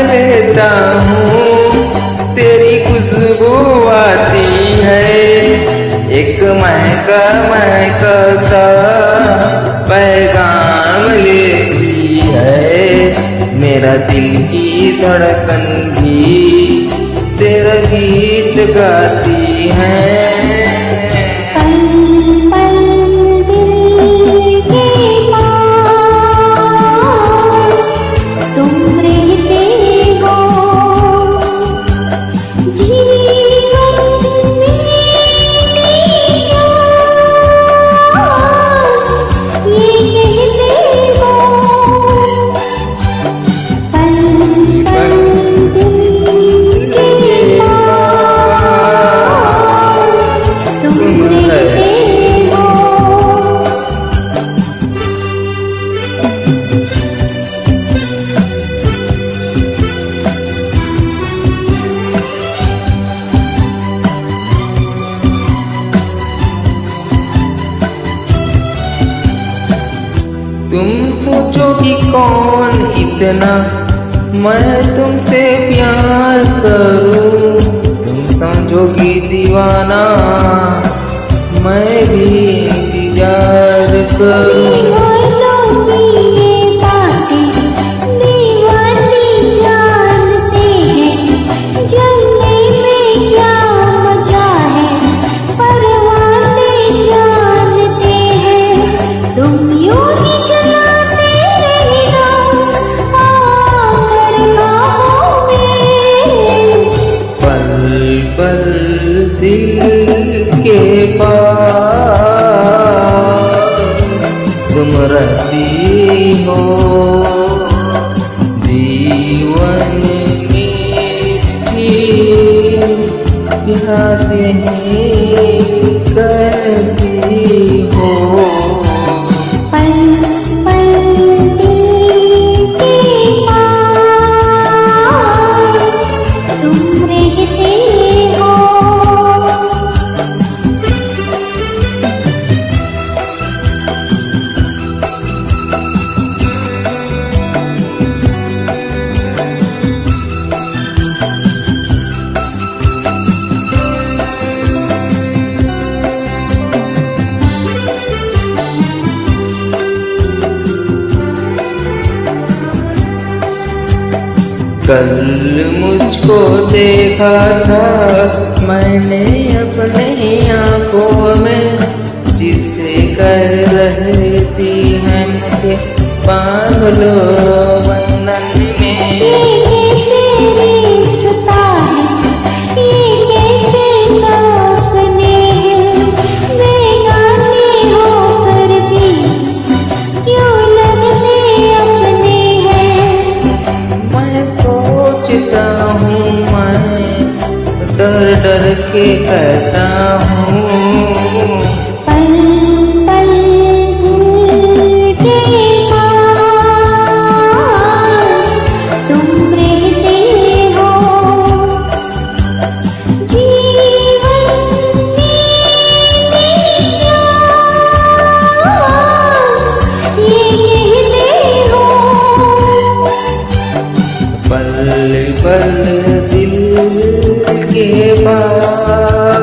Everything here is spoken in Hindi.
लेता हूँ, तेरी खुशबू आती है, एक महका महका सा पैगाम लेती है। मेरा दिल की धड़कन भी तेरा गीत गाती है। तुम सोचो कि कौन इतना मैं तुमसे प्यार करूं, तुम समझोगी दीवाना मैं भी इंतजार करूं। दिल के पास तुम रहती हो, जीवन में प्यासे करती हो। कल मुझको देखा था मैंने अपने आँखों में, जिससे कह रही थी है मुझे बांध लो बंधन में। डर डर के कहता हूँ, पल पल के पास तुम रहते हो, जीवन में ये कहते हो। पल पल दिल के पास